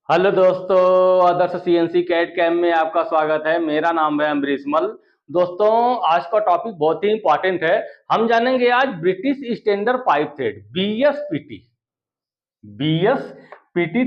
Hello दोस्तों, आदर्श CNC cat camp में आपका स्वागत है। मेरा नाम है अमरीश मल। दोस्तों, आज का टॉपिक बहुत ही इंपॉर्टेंट है। हम जानेंगे आज British standard pipe thread BSPT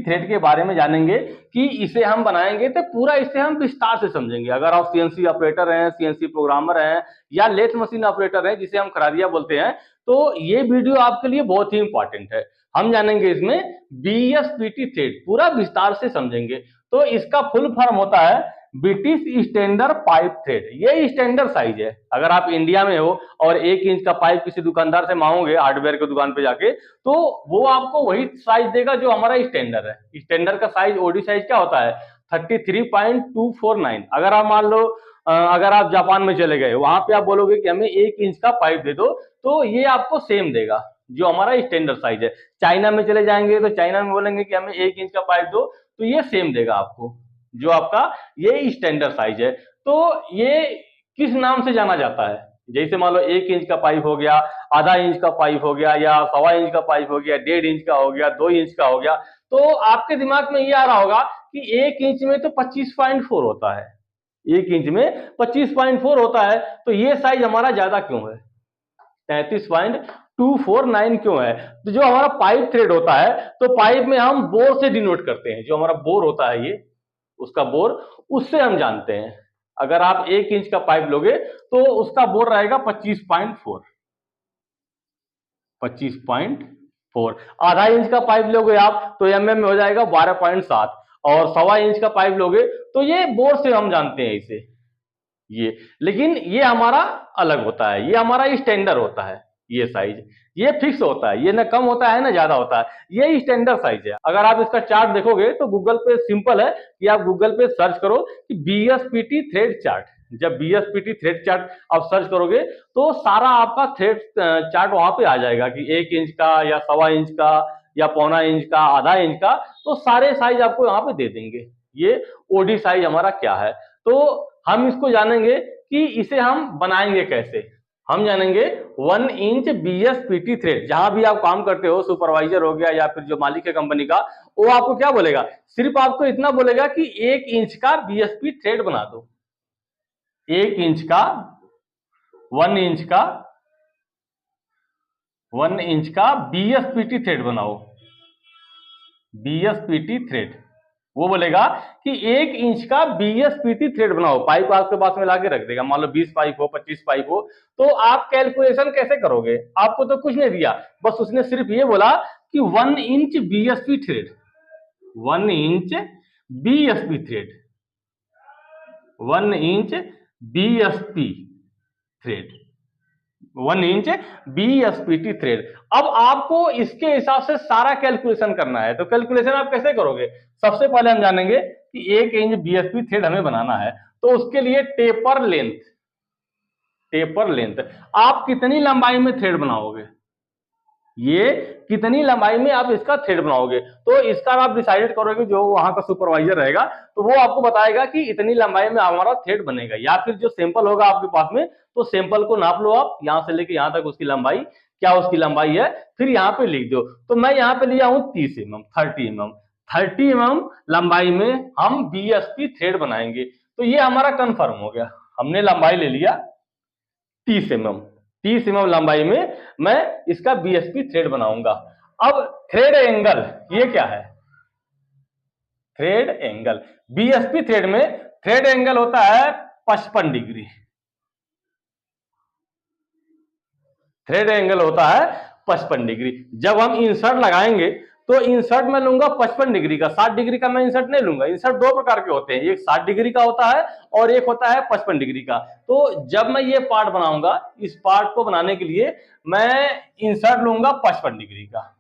thread के बारे में जानेंगे कि इसे हम बनाएंगे तो पूरा इसे हम विस्तार से समझेंगे। अगर आप सीएनसी ऑपरेटर हैं, सीएनसी प्रोग्रामर हैं या लेथ मशीन ऑपरेटर हैं, जिसे हम खरादिया बोलते हैं, तो ये वीडियो आपके लिए बहुत ही इंपॉर्टेंट है। हम जानेंगे इसमें बीएसपीटी थ्रेड पूरा विस्तार से समझेंगे। तो इसका फुल फॉर्म होता है ब्रिटिश स्टैंडर्ड पाइप थ्रेड। ये स्टैंडर्ड साइज है। अगर आप इंडिया में हो और 1 इंच का पाइप किसी दुकानदार से मांगोगे हार्डवेयर की दुकान पे जाके, तो वो आपको वही साइज देगा जो हमारा स्टैंडर्ड है। स्टैंडर्ड का साइज ओडी साइज क्या होता है? 33.249। अगर आप मान लो अगर आप जापान में चले गए, वहां पे आप बोलोगे कि हमें 1 इंच का पाइप दे दो, तो ये आपको सेम देगा जो हमारा स्टैंडर्ड साइज है। चाइना में चले जाएंगे तो चाइना में बोलेंगे कि हमें 1 इंच का पाइप दो, तो ये सेम देगा आपको जो आपका ये स्टैंडर्ड साइज है। तो ये किस नाम से जाना जाता है? जैसे मान लो 1 इंच का पाइप हो गया, आधा इंच का पाइप हो गया, या 1.25 इंच का पाइप हो गया, 1.5 इंच का हो गया, 2 इंच का हो गया, तो आपके दिमाग में ये आ रहा होगा कि 1 इंच में तो 25.4 होता है। 1 इंच में 25.4 होता है, तो ये साइज हमारा ज्यादा क्यों है? 33.249 क्यों है? तो जो हमारा पाइप थ्रेड होता है, तो पाइप में हम बोर से डिनोट करते हैं। जो हमारा बोर होता है, ये उसका बोर, उससे हम जानते हैं। अगर आप 1 इंच का पाइप लोगे तो उसका बोर रहेगा 25.4। आधा इंच का पाइप लोगे आप तो एमएम में हो जाएगा 12.7। और 1.25 इंच का पाइप लोगे तो ये बोर से हम जानते हैं इसे। ये लेकिन ये हमारा अलग होता है, ये हमारा स्टैंडर्ड होता है। ये साइज ये फिक्स होता है, ये ना कम होता है ना ज्यादा होता है। ये स्टैंडर्ड साइज है। अगर आप इसका चार्ट देखोगे तो गूगल पे सिंपल है कि आप गूगल पे सर्च करो कि बीएसपीटी थ्रेड चार्ट। जब बीएसपीटी थ्रेड चार्ट आप सर्च करोगे तो सारा आपका थ्रेड चार्ट वहां पे आ जाएगा कि 1 इंच का या 1.25 इंच का या 1.25 इंच का, आधा इंच का, तो सारे साइज आपको यहाँ पे दे देंगे। ये ओडी साइज हमारा क्या है, तो हम इसको जानेंगे कि इसे हम बनाएंगे कैसे। हम जानेंगे 1 इंच बीएसपीटी थ्रेड। जहां भी आप काम करते हो, सुपरवाइजर हो गया या फिर जो मालिक है कंपनी का, वो आपको क्या बोलेगा? सिर्फ आपको इतना बोलेगा कि 1 इंच का बीएसपी थ्रेड बना दो। 1 इंच का, 1 इंच का, 1 इंच का बीएसपीटी थ्रेड बनाओ। बीएसपीटी थ्रेड वो बोलेगा कि 1 इंच का बीएसपीटी थ्रेड बनाओ। पाइप आपके पास में लाके रख देगा। मान लो 20 पाइप हो, 25 पाइप हो, तो आप कैलकुलेशन कैसे करोगे? आपको तो कुछ नहीं दिया, बस उसने सिर्फ ये बोला कि 1 inch BSP thread, 1 inch BSP thread, 1 inch BSP thread, 1 inch BSPT thread. अब आपको इसके हिसाब से सारा कैलकुलेशन करना है। तो कैलकुलेशन आप कैसे करोगे? सबसे पहले हम जानेंगे कि 1 इंच बीएसपी थ्रेड हमें बनाना है, तो उसके लिए टेपर लेंथ आप कितनी लंबाई में थ्रेड बनाओगे, ये कितनी लंबाई में आप इसका थ्रेड बनाओगे, तो इसका आप डिसाइडेड करोगे। जो वहां का सुपरवाइजर रहेगा तो वो आपको बताएगा कि इतनी लंबाई में हमारा थ्रेड बनेगा। या फिर जो सैंपल होगा आपके पास में, तो सैंपल को नाप लो आप, यहां से लेके यहां तक उसकी लंबाई, क्या उसकी लंबाई है, फिर यहाँ पे लिख दो। तो मैं यहाँ पे लिया हूं 30 mm, 30 mm। 30 mm लंबाई में हम बीएसपी थ्रेड बनाएंगे। तो ये हमारा कंफर्म हो गया, हमने लंबाई ले लिया 30 mm। 30 mm लंबाई में मैं इसका बीएसपी थ्रेड बनाऊंगा। अब थ्रेड एंगल, ये क्या है? थ्रेड एंगल बीएसपी थ्रेड में थ्रेड एंगल होता है 55 डिग्री। थ्रेड एंगल होता है 55 डिग्री। जब हम इंसर्ट लगाएंगे तो इंसर्ट में लूंगा 55 डिग्री का, 60 डिग्री का मैं इंसर्ट नहीं लूंगा। इंसर्ट दो प्रकार के होते हैं, एक 60 डिग्री का होता है और एक होता है 55 डिग्री का। तो जब मैं ये पार्ट बनाऊंगा, इस पार्ट को बनाने के लिए मैं इंसर्ट लूंगा 55 डिग्री का।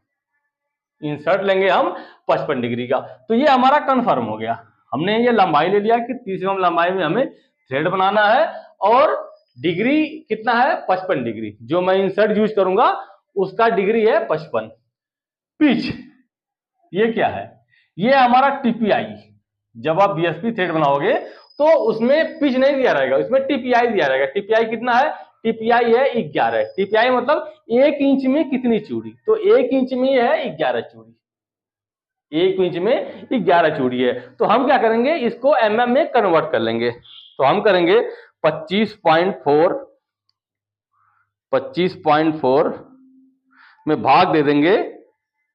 इंसर्ट लेंगे हम 55 डिग्री का। तो ये हमारा कंफर्म हो गया। हमने ये लंबाई ले लिया कि 30 mm लंबाई में हमें थ्रेड बनाना है, और डिग्री कितना है? 55 डिग्री। जो मैं इंसर्ट यूज करूंगा उसका डिग्री है 55। पिच, ये क्या है? ये हमारा टीपीआई। जब आप बीएसपी थ्रेड बनाओगे तो उसमें पिच नहीं दिया रहेगा, उसमें टीपीआई दिया रहेगा। टीपीआई कितना है? टीपीआई है 11। टीपीआई मतलब 1 इंच में कितनी चूड़ी, तो 1 इंच में है 11 चूड़ी। 1 इंच में 11 चूड़ी है, तो हम क्या करेंगे, इसको mm में कन्वर्ट कर लेंगे। तो हम करेंगे 25.4 में भाग दे देंगे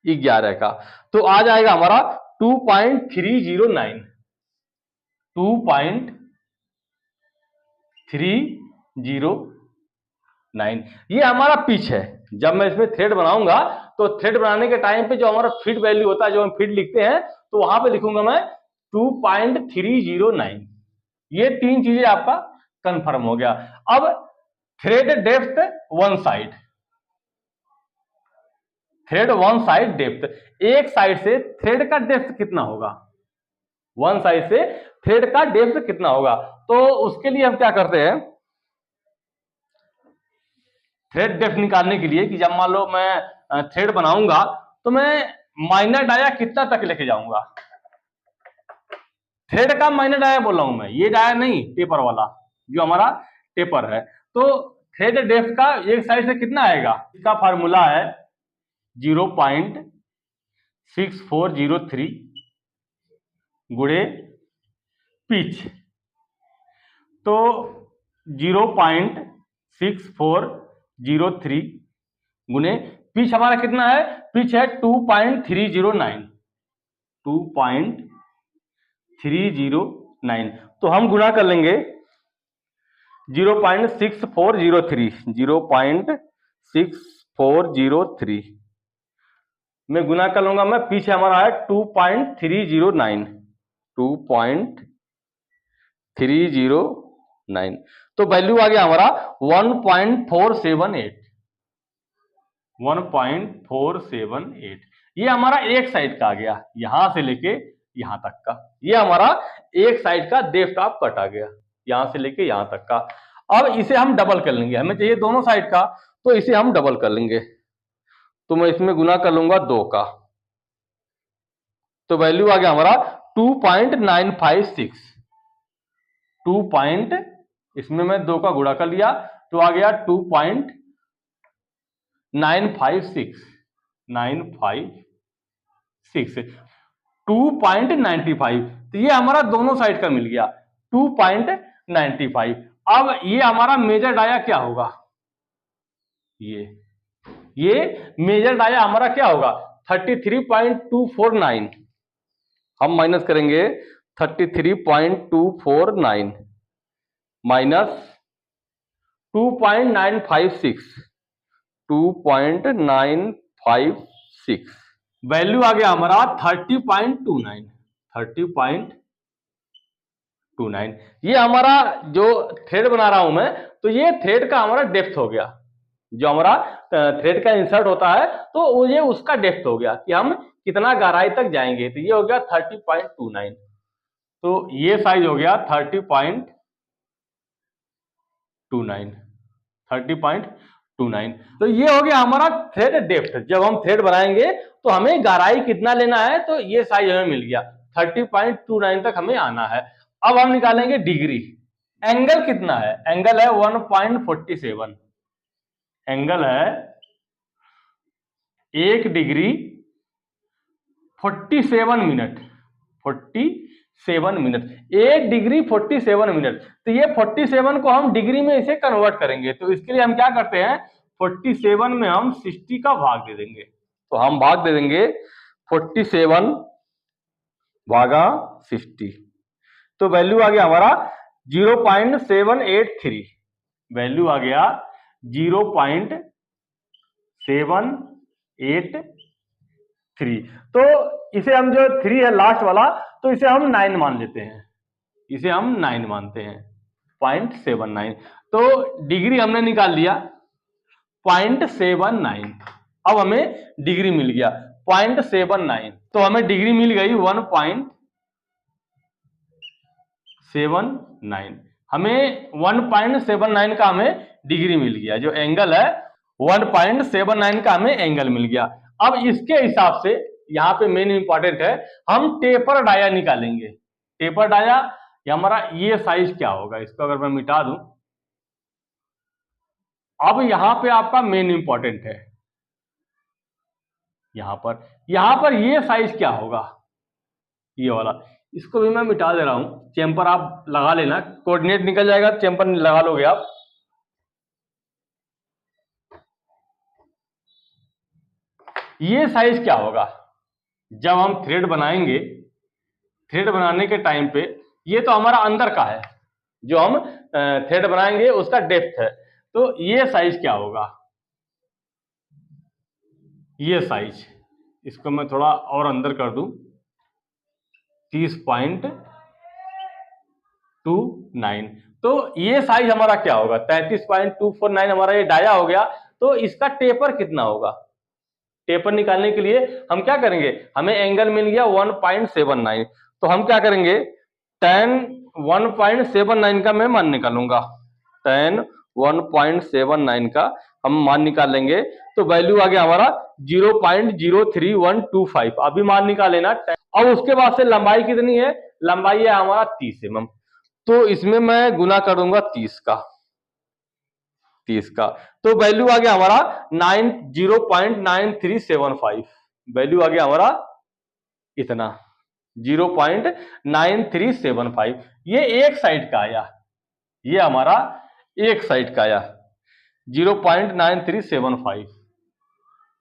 11 का, तो आ जाएगा हमारा 2.309। 2.309 ये हमारा पिच है। जब मैं इसमें थ्रेड बनाऊंगा तो थ्रेड बनाने के टाइम पे जो हमारा फीट वैल्यू होता है, जो हम फीट लिखते हैं, तो वहां पे लिखूंगा मैं 2.309। ये 3 चीजें आपका कंफर्म हो गया। अब thread depth one side, thread one side depth, एक साइड से थ्रेड का डेप्थ कितना होगा, वन साइड से थ्रेड का डेप्थ कितना होगा। तो उसके लिए हम क्या करते हैं, थ्रेड डेप्थ निकालने के लिए कि जब मान लो मैं थ्रेड बनाऊंगा तो मैं माइनर डाया कितना तक लेके जाऊंगा। थ्रेड का माइनर डाया बोल रहा हूं मैं, ये डाया नहीं, टेपर वाला जो हमारा टेपर है। तो थ्रेड डेप्थ का एक साइड से कितना आएगा, इसका फार्मूला है 0.6403 गुणे पिच। तो 0.6403 गुणे पिच हमारा कितना है, पिच है 2.309। 2.309 तो हम गुणा कर लेंगे 0.6403, 0.6403 में गुना कर लूंगा मैं, पीछे हमारा है 2.309, 2.309 तो वैल्यू आ गया हमारा 1.478, 1.478। ये हमारा एक साइड का आ गया, यहां से लेके यहां तक का, ये हमारा एक साइड का डेप्थ ऑफ कट आ गया, यहां से लेके यहां तक का। अब इसे हम डबल कर लेंगे, हमें चाहिए दोनों साइड का, तो इसे हम डबल कर लेंगे। तो मैं इसमें गुना कर लूंगा 2 का, तो वैल्यू आ गया हमारा 2.956। 2. इसमें मैं 2 का गुणा कर लिया तो आ गया 2.956, 2.95। तो ये हमारा दोनों साइड का मिल गया 2.95। अब ये हमारा मेजर डाया क्या होगा, ये मेजर डाया हमारा क्या होगा 33.249। हम माइनस करेंगे 33.249 माइनस 2.956, 2.956 वैल्यू आ गया हमारा 30.29, 30.29। ये हमारा जो थ्रेड बना रहा हूं मैं, तो ये थ्रेड का हमारा डेप्थ हो गया, जो हमारा थ्रेड का इंसर्ट होता है तो ये उसका डेप्थ हो गया कि हम कितना गहराई तक जाएंगे। तो ये हो गया 30.29, तो ये साइज हो गया 30.29, 30.29। तो ये हो गया हमारा थ्रेड डेप्थ। जब हम थ्रेड बनाएंगे तो हमें गहराई कितना लेना है, तो ये साइज हमें मिल गया 30.29 तक हमें आना है। अब हम निकालेंगे डिग्री। एंगल कितना है, एंगल है 1.47, एंगल है 1 degree 47 minute, 47 minute, 1 degree 47 minute. तो ये 47 को हम डिग्री में इसे कन्वर्ट करेंगे, तो इसके लिए हम क्या करते हैं 47 में हम 60 का भाग दे देंगे। तो हम भाग दे देंगे 47 भागा 60, तो वैल्यू आ गया हमारा 0.783, वैल्यू आ गया 0.783। तो इसे हम जो 3 है लास्ट वाला, तो इसे हम 9 मान लेते हैं, इसे हम 9 मानते हैं 0.79। तो डिग्री हमने निकाल लिया 0.79। अब हमें डिग्री मिल गया 0.79, तो हमें डिग्री मिल गई 1.79। हमें 1.79 का हमें डिग्री मिल गया, जो एंगल है 1.79 का हमें एंगल मिल गया। अब इसके हिसाब से यहां पे मेन इंपॉर्टेंट है, हम टेपर डाया निकालेंगे। टेपर डाया हमारा ये साइज क्या होगा, इसको अगर मैं मिटा दूं, अब यहां पे आपका मेन इंपॉर्टेंट है, यहाँ पर ये साइज क्या होगा, ये वाला। इसको भी मैं मिटा दे रहा हूं, चेम्पर आप लगा लेना, कोऑर्डिनेट निकल जाएगा, चेम्पर लगा लोगे आप। ये साइज क्या होगा जब हम थ्रेड बनाएंगे, थ्रेड बनाने के टाइम पे, ये तो हमारा अंदर का है, जो हम थ्रेड बनाएंगे उसका डेप्थ है, तो ये साइज क्या होगा, ये साइज, इसको मैं थोड़ा और अंदर कर दूं, 30.29, तो ये साइज हमारा क्या होगा, 33.249 हमारा ये डाया हो गया। तो इसका टेपर कितना होगा, टेपर निकालने के लिए हम क्या करेंगे, हमें एंगल मिल गया 1.79, तो हम क्या करेंगे, tan 1.79 का मैं मान निकालूंगा, tan 1.79 का हम मान निकालेंगे, तो वैल्यू आ गया हमारा 0.03125, अभी मान निकालेना। अब उसके बाद से लंबाई कितनी है, लंबाई है हमारा 30 mm, तो इसमें मैं गुना करूंगा 30 का, तो वैल्यू आ गया हमारा 0.9375, वैल्यू आ गया हमारा इतना 0.9375, ये एक साइड का आया, ये हमारा एक साइड का आया 0.9375,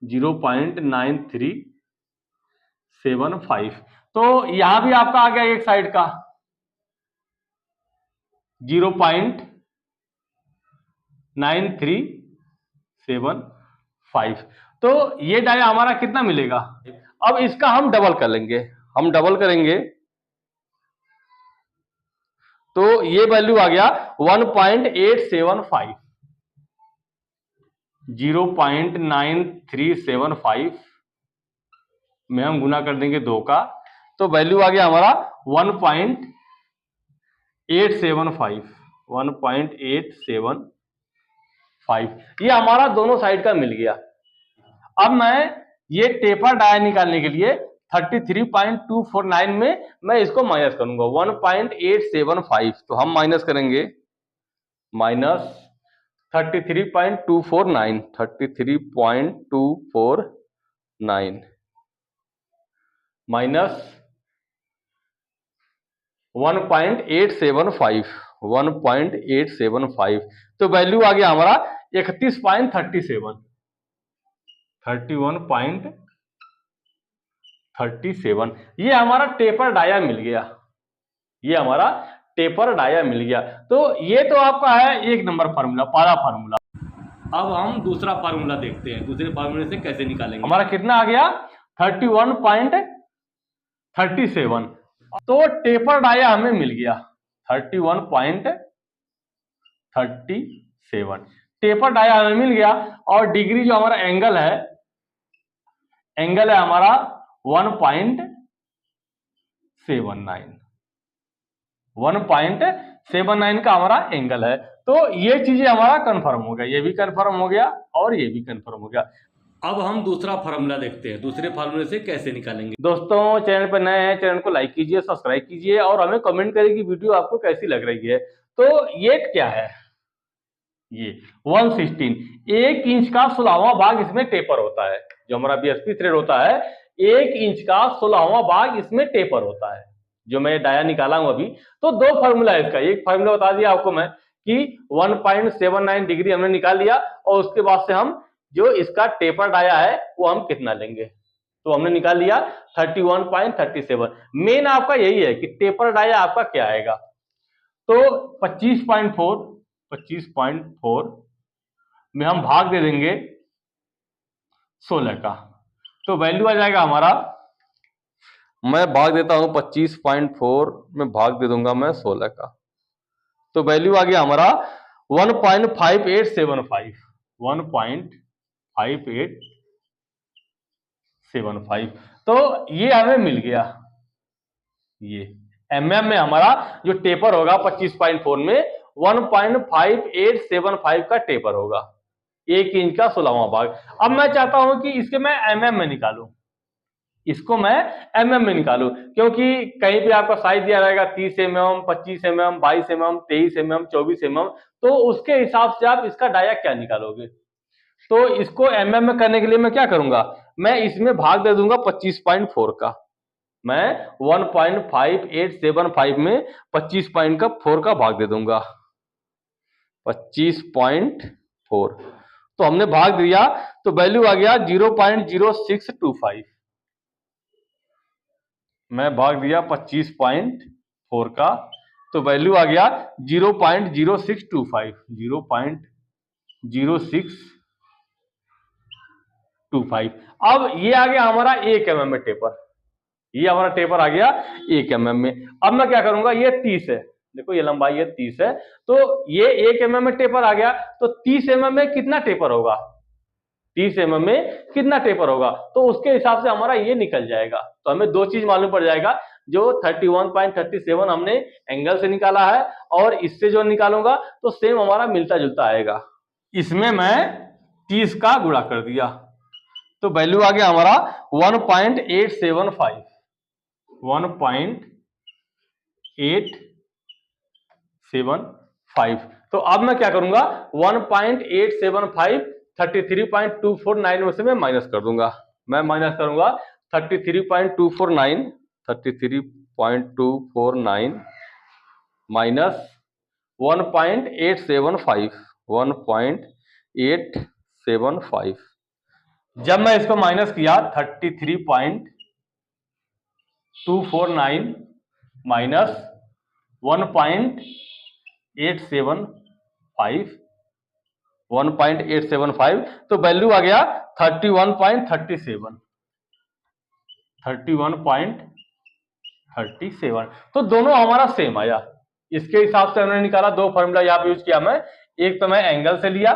0.9375, तो यहां भी आपका आ गया एक साइड का 0.9375, तो ये डाया हमारा कितना मिलेगा। अब इसका हम डबल कर लेंगे, हम डबल करेंगे तो ये वैल्यू आ गया 1.875, 0.9375 में हम गुना कर देंगे 2 का, तो वैल्यू आ गया हमारा 1.875, 1.875, ये हमारा दोनों साइड का मिल गया। अब मैं ये टेपर डाया निकालने के लिए 33.249 में मैं इसको माइनस करूंगा 1.875, तो हम माइनस करेंगे, माइनस 33.249, 33.249 माइनस 1.875, 1.875, तो वैल्यू आ गया हमारा 31.37, 31.37, ये हमारा टेपर डाया मिल गया, ये हमारा टेपर डाया मिल गया। तो ये तो आपका है एक नंबर फार्मूला, पहला फार्मूला। अब हम दूसरा फार्मूला देखते हैं, दूसरे फार्मूले से कैसे निकालेंगे। हमारा कितना आ गया 31.37, तो टेपर डाया हमें मिल गया 31.37, टेपर डाया हमें मिल गया, और डिग्री जो हमारा एंगल है हमारा 1.79, 1.79 का हमारा एंगल है। तो ये चीजें हमारा कंफर्म हो गया, ये भी कंफर्म हो गया और ये भी कंफर्म हो गया। अब हम दूसरा फार्मूला देखते हैं, दूसरे फार्मूले से कैसे निकालेंगे। दोस्तों चैनल पर नए हैं, चैनल को लाइक कीजिए, सब्सक्राइब कीजिए और हमें कमेंट करिए कि वीडियो आपको कैसी लग रही है। तो ये क्या है, ये 116, 1 इंच का 16वां भाग इसमें टेपर होता है, जो हमारा बीएसपी थ्रेड होता है 1 इंच का 16वां भाग इसमें टेपर होता है, जो मैं डाया निकाला हूं अभी। तो दो फार्मूला है इसका, एक फार्मूला बता दिया आपको मैं कि 1.79 डिग्री हमने निकाल लिया, और उसके बाद से हम जो इसका टेपर डाया है वो हम कितना लेंगे, तो हमने निकाल लिया 31.37। मेन आपका यही है कि टेपर डाया आपका क्या आएगा, तो 25.4 में हम भाग दे देंगे 16 का, तो वैल्यू आ जाएगा हमारा, मैं भाग देता हूं 25.4 में भाग दे दूंगा मैं 16 का, तो वैल्यू आ गया हमारा 1.5875, 1.5875, तो ये हमें मिल गया। ये mm में हमारा जो टेपर होगा 25.4 में 1.5875 का टेपर होगा, 1 इंच का 16वां भाग। अब मैं चाहता हूं कि इसके मैं mm में निकालूं, इसको मैं mm में निकालूं, क्योंकि कहीं भी आपका साइज दिया रहेगा 30 mm, 25 mm, 22 mm, 23 mm, 24 mm, तो उसके हिसाब से आप इसका डाया क्या निकालोगे। तो इसको mm में करने के लिए मैं क्या करूंगा, मैं इसमें भाग दे दूंगा 25.4 का। मैं 1.5875 में 25.4 का भाग दे दूंगा, 25.4। तो हमने भाग दिया तो वैल्यू आ गया 0.0625। मैं भाग दिया 25.4 का तो वैल्यू आ गया 0.0625, 0.0625। अब ये आ गया हमारा 1 mm में टेपर, ये हमारा टेपर आ गया 1 mm में। अब मैं क्या करूंगा, ये 30 है, देखो ये लंबाई है 30 है, तो ये 1 mm में टेपर आ गया, तो 30 mm में कितना टेपर होगा, 30 mm में कितना टेपर होगा, तो उसके हिसाब से हमारा ये निकल जाएगा। तो हमें दो चीज मालूम पड़ जाएगा, जो 31.37 हमने एंगल से निकाला है और इससे जो निकालूंगा तो सेम हमारा मिलता जुलता आएगा। इसमें मैं 30 का गुणा कर दिया तो वैल्यू आ गया हमारा 1.875, 1.875। तो अब मैं क्या करूंगा, 1.875 33.249 में से मैं माइनस कर दूंगा, मैं माइनस करूंगा 33.249 माइनस 1.875 जब मैं इसको माइनस किया 33.249 माइनस 1.875 तो वैल्यू आ गया 31.37। तो दोनों हमारा सेम आया। इसके हिसाब से हमने निकाला, दो फॉर्मूला यहाँ पे यूज किया मैं, एक तो मैं एंगल से लिया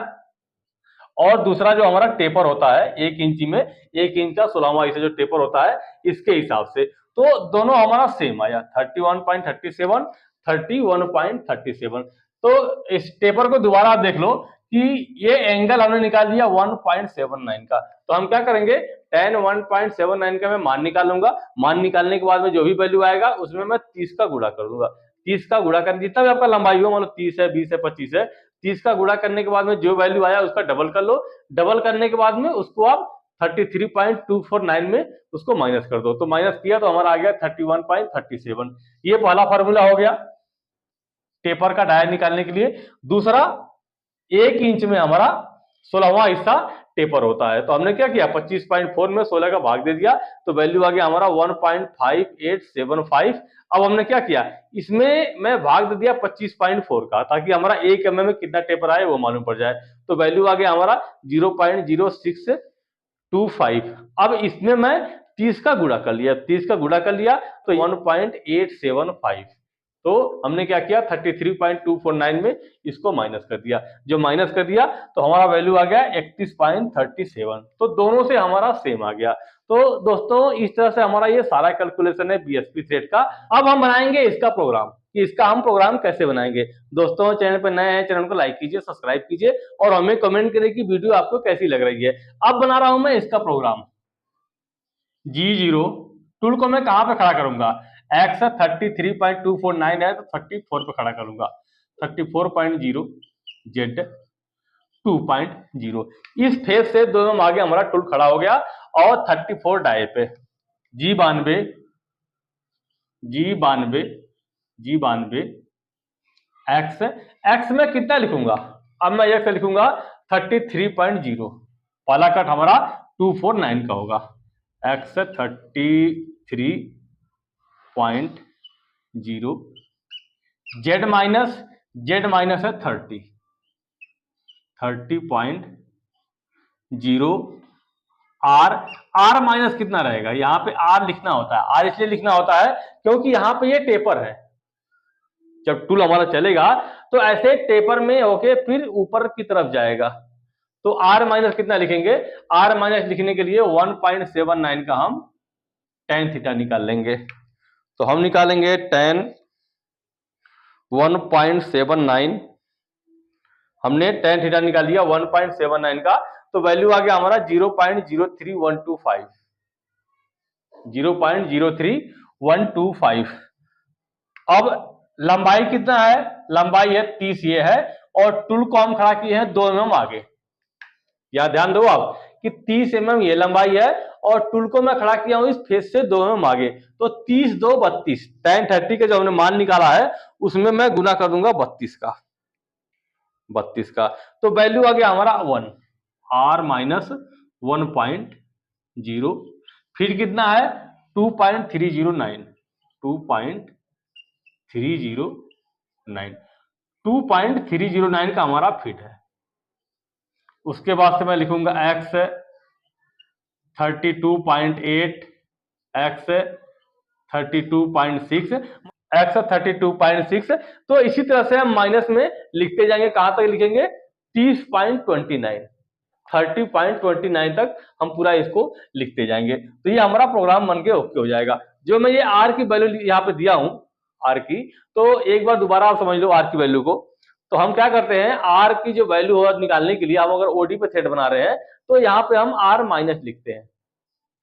और दूसरा जो हमारा टेपर होता है 1 इंची में 1 इंच का 16वां हिस्सा जो टेपर होता है इसके हिसाब से, तो दोनों हमारा सेम आया 31.37 31.37। तो इस टेपर को दोबारा आप देख लो कि ये एंगल हमने निकाल दिया 1.79 का, तो हम क्या करेंगे, tan 1.79 का मैं मान निकाल लूंगा, मान निकालने के बाद में जो भी वैल्यू आएगा उसमें मैं 30 का गुणा कर दूंगा, 30 का गुणा कर, जितना भी आपका लंबाई हो, मान लो 30 है 20 है 25 है, 30 का गुणा करने के बाद में जो वैल्यू आया उसका डबल कर लो, डबल करने के बाद में उसको आप 33.249 में उसको माइनस कर दो, तो माइनस किया तो हमारा आ गया 31.37। ये पहला फॉर्मूला हो गया टेपर का डाया निकालने के लिए। दूसरा 1 इंच में हमारा 16वां हिस्सा टेपर होता है, तो हमने क्या किया 25.4 में 16 का भाग दे दिया तो वैल्यू आ गया हमारा 1.5875। अब हमने क्या किया, इसमें मैं भाग दे दिया 25.4 का, ताकि हमारा 1 mm में कितना टेपर आए वो मालूम पड़ जाए, तो वैल्यू आ गया हमारा 0.0625। अब इसमें मैं 30 का गुणा कर लिया, 30 का गुणा कर लिया तो 1.875। तो हमने क्या किया 33.249 में इसको माइनस कर दिया, जो माइनस कर दिया तो हमारा वैल्यू आ गया 31.37। तो दोनों से हमारा सेम आ गया। तो दोस्तों इस तरह से हमारा ये सारा कैलकुलेशन है बीएसपी थ्रेड का। अब हम बनाएंगे इसका प्रोग्राम, कि इसका हम प्रोग्राम कैसे बनाएंगे। दोस्तों चैनल पर नए हैं, चैनल को लाइक कीजिए, सब्सक्राइब कीजिए और हमें कमेंट करें कि वीडियो आपको कैसी लग रही है। अब बना रहा हूं मैं इसका प्रोग्राम। G0 टूल को मैं कहां पे खड़ा करूंगा, x 33.249 है तो 34 पे खड़ा करूंगा, 34.0 z 2.0। इस फेस से दोनों आगे हमारा टूल खड़ा हो गया और 34 डाय पे G92 x में कितना लिखूंगा, अब मैं x लिखूंगा 33.0, पहला कट हमारा 249 का होगा, x 33.0 z माइनस है 30.0 r माइनस कितना रहेगा, यहाँ पे r लिखना होता है, r इसलिए लिखना होता है क्योंकि यहाँ पे ये टेपर है, जब टूल हमारा चलेगा तो ऐसे टेपर में होके फिर ऊपर की तरफ जाएगा, तो r माइनस कितना लिखेंगे, r माइनस लिखने के लिए 1.79 का हम tan थीटा निकाल लेंगे, तो हम निकालेंगे tan 1.79, हमने tan थीटा निकाल लिया 1.79 का, तो वैल्यू आ गया हमारा 0.03125, 0.03125। अब लंबाई कितना है, लंबाई है 30 ये है, और टूल को हम खड़ा किए हैं 2 mm आगे, या ध्यान दो आप कि 30 mm ये लंबाई है और टूल को मैं खड़ा किया हूं इस फेस से 2 mm आगे, तो 30 2 32, tan 30 का जो हमने मान निकाला है उसमें मैं गुना कर दूंगा 32 का, तो वैल्यू आ गया हमारा 1, r माइनस 1.0, फिर कितना है 2.309, 2.309 का हमारा फीट है। उसके बाद से मैं लिखूंगा x 32.8, x 32.6, x 32.6, तो इसी तरह से हम माइनस में लिखते जाएंगे, कहां तक लिखेंगे 30.29, 30.29 तक हम पूरा इसको लिखते जाएंगे। तो ये हमारा प्रोग्राम बन के ओके हो जाएगा। जो मैं ये आर की वैल्यू यहाँ पे दिया हूं आर की, तो एक बार दोबारा आप समझ लो आर की वैल्यू को। तो हम क्या करते हैं, आर की जो वैल्यू हो निकालने के लिए हम अगर ओडी पे थ्रेड बना रहे हैं तो यहाँ पे हम आर माइनस लिखते हैं,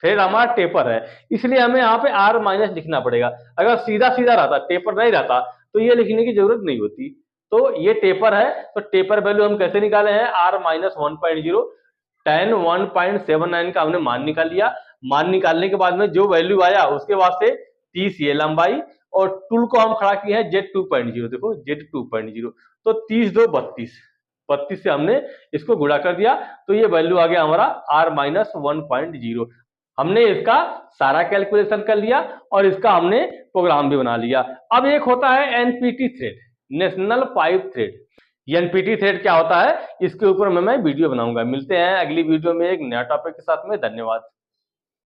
थ्रेड हमारा टेपर है इसलिए हमें यहाँ पे आर माइनस लिखना पड़ेगा। अगर सीधा सीधा रहता, टेपर नहीं रहता, तो ये लिखने की जरूरत नहीं होती। तो ये टेपर है, तो टेपर वैल्यू हम कैसे निकाले हैं, आर माइनस 1.0, tan 1.79 का हमने मान निकाल लिया। मान निकालने के बाद में जो वैल्यू आया उसके बाद से 30 ये लंबाई और टूल को हम खड़ा किए हैं Z2.0, देखो Z2.0, तो 30 2 32, 32 से हमने इसको गुणा कर दिया, तो ये वैल्यू आ गया हमारा r माइनस 1.0। हमने इसका सारा कैलकुलेशन कर लिया और इसका हमने प्रोग्राम भी बना लिया। अब एक होता है NPT thread, national pipe thread. NPT thread क्या होता है इसके ऊपर मैं वीडियो बनाऊंगा। मिलते हैं अगली वीडियो में एक नया टॉपिक के साथ में। धन्यवाद।